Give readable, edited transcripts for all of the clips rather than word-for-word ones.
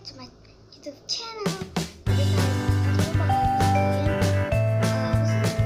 to my YouTube channel. Jadi kali ini aku bakal bikin khusus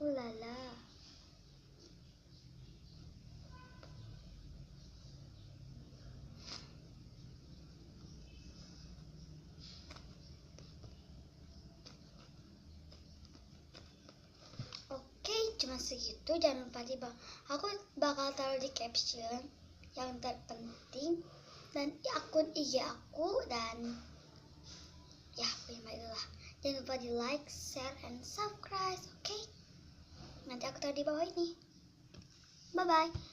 Ulala. Oke, cuma segitu. Jangan lupa aku bakal taruh di caption yang terpenting dan akun IG aku dan ya itulah. Jangan lupa di like, share, and subscribe. Oke? Nanti aku taruh di bawah ini. Bye bye.